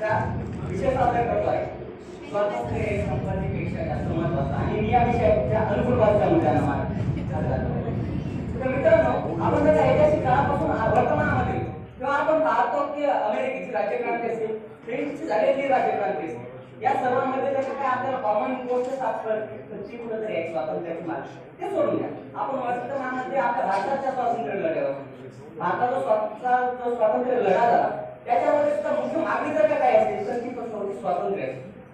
आजचा विषय सादर करतो आहे स्वातंत्र्य हे संपत्तीपेक्षा जास्त महत्त्वाचं आणि मी या विषयाच्या अनुकूल वाचल्यामध्ये आम्हाला तर मित्रांनो आपण जर ऐतिहासिक काळापासून वर्तमानामध्ये किंवा आपण पाहतो की अमेरिकेची राज्यक्रांती असेल फ्रेंचची झालेली राज्यक्रांती असेल या सर्वांमध्ये जर काय आपल्याला कॉमन गोष्ट सापडते तर ती कुठेतरी आहे स्वातंत्र्याची माग ते सोडून द्या आपण वर्तमानामध्ये आपल्या भारताच्या स्वातंत्र्य लढ्यावर भारताचा जो स्वातंत्र्य लढा झाला त्याच्यामध्ये सुद्धा मुख्य मागणी जर काय असेल तर ती पण स्वातंत्र्य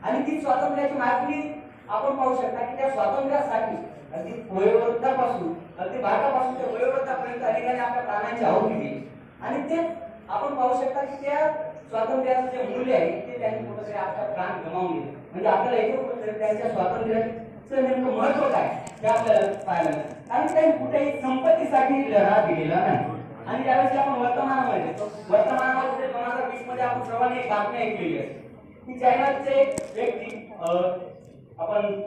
आणि ती स्वातंत्र्याची मागणी आपण पाहू शकता की त्या स्वातंत्र्यासाठी अगदी वयोवृद्धापासून अगदी बालकापासून ते वयोवृद्धापर्यंत अनेकांनी आपल्या प्राणांची आहुती दिली आणि ते आपण पाहू शकता की त्या स्वातंत्र्याचं जे मूल्य आहे ते त्यांनी कुठेतरी आपला प्राण गमावून दिले म्हणजे आपल्याला इथे कुठेतरी त्यांच्या स्वातंत्र्याचं नेमकं महत्व काय हे आपल्याला पाहायला मिळतं कारण त्यांनी कुठेही संपत्तीसाठी लढा दिलेला नाही आणि ज्यावेळेस आपण वर्तमानामध्ये 2020 मध्ये आपण सर्वांनी एक बातमी ऐकलेली आहे की चायनाचे एक व्यक्ती आपण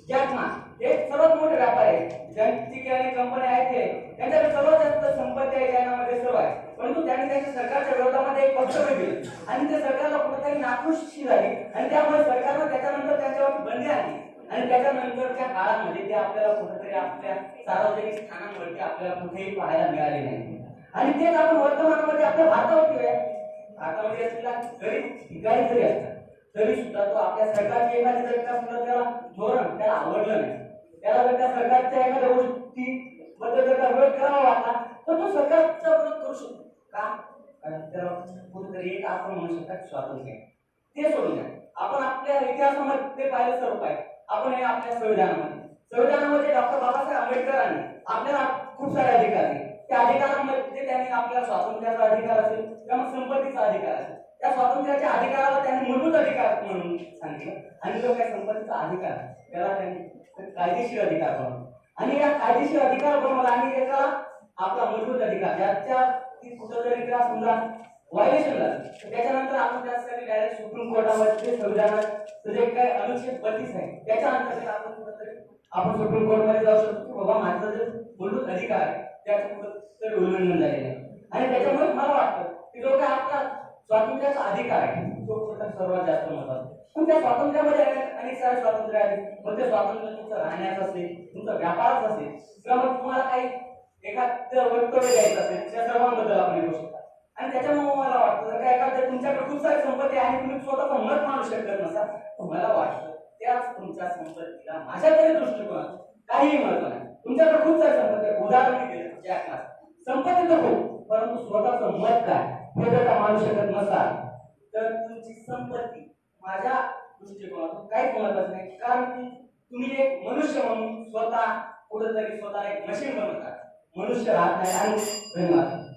जॅक मा हे सर्वात मोठे व्यापारी आहे ज्यांची अनेक कंपन्या आहेत ते त्यांच्याकडे सर्वात जास्त संपत्ती आहे चायनामध्ये सर्व आहे परंतु त्यांनी त्यांच्या सरकारच्या विरोधामध्ये एक वक्तव्य केलं आणि त्या सरकारला कुठेतरी नाखुशी झाली आणि त्यामुळे सरकारनं त्याच्यानंतर त्यांच्यावर बंदी आणली आणि त्याच्यानंतरच्या काळामध्ये ते आपल्याला कुठेतरी आपल्या सार्वजनिक स्थानांवरती आपल्याला कुठेही पाहायला मिळाले नाही आणि तेच आपण वर्तमानामध्ये आपल्या भारतामध्ये असलेला गरीब ठिकाणी जरी असतात तरी सुद्धा तो आपल्या सरकारची एखादी जर का सुद्धा त्याला धोरण त्याला आवडलं नाही त्याला जर त्या सरकारच्या एखाद्या गोष्टी बद्दल जर का विरोध करावा वाटला तर तो सरकारचा विरोध करू शकतो का कारण त्याला कुठेतरी एक आपण म्हणू शकता स्वातंत्र्य ते सोडून द्या आपण आपल्या इतिहासामध्ये पाहिलं सर्व काय आपण हे आपल्या संविधानामध्ये डॉक्टर बाबासाहेब आंबेडकरांनी आपल्याला खूप सारे अधिकार दिले त्या अधिकारांमध्ये त्यांनी आपल्याला स्वातंत्र्याचा अधिकार असेल किंवा संपत्तीचा अधिकार असेल त्या स्वातंत्र्याच्या अधिकाराला त्यांनी मूलभूत अधिकार म्हणून सांगितलं आणि जो काही संपत्तीचा अधिकार त्याला त्यांनी कायदेशीर अधिकार बनवला आणि या कायदेशीर अधिकार बनवला आणि त्याचा आपला मूलभूत अधिकार ज्याच्या ती कुठेतरी त्या समजा व्हायलेशन झालं त्याच्यानंतर आपण त्यासाठी डायरेक्ट सुप्रीम कोर्टामध्ये संविधानात जे काही अनुच्छेद 32 आहे त्याच्या अंतर्गत आपण कुठेतरी आपण सुप्रीम कोर्टमध्ये जाऊ शकतो की बाबा माझा जो मूलभूत अधिकार आहे त्याचं कुठेतरी उल्लंघन झालेलं आहे आणि त्याच्यामुळे मला वाटतं की जो काय आपला स्वातंत्र्याचा अधिकार आहे तो सर्वात जास्त महत्त्वाचा पण त्या स्वातंत्र्यामध्ये अनेक सारे स्वातंत्र्य आहेत मग ते स्वातंत्र्य तुमचं राहण्याचं असेल तुमचा व्यापाराचं असेल किंवा मग तुम्हाला काही एखादं वक्तव्य द्यायचं असेल त्या सर्वांबद्दल आपण येऊ शकता आणि त्याच्यामुळे मला वाटतं जर का एखाद्या तुमच्याकडे खूप सारी संपत्ती आहे आणि तुम्ही स्वतःचं मत मांडू शकत नसा तर मला वाटतं त्याच तुमच्या संपत्तीला माझ्या तरी दृष्टिकोनात काहीही महत्व नाही तुमच्याकडे खूप सारी संपत्ती आहे उदाहरण दिलं जॅकला संपत्ती तर खूप परंतु स्वतःचं मत काय हे जर का मांडू शकत नसाल तर तुमची संपत्ती माझ्या दृष्टिकोनातून काहीच महत्वाचं नाही कारण की तुम्ही एक मनुष्य म्हणून स्वतः कुठेतरी स्वतः एक मशीन बनवता मनुष्य राहत नाही आणि धन्यवाद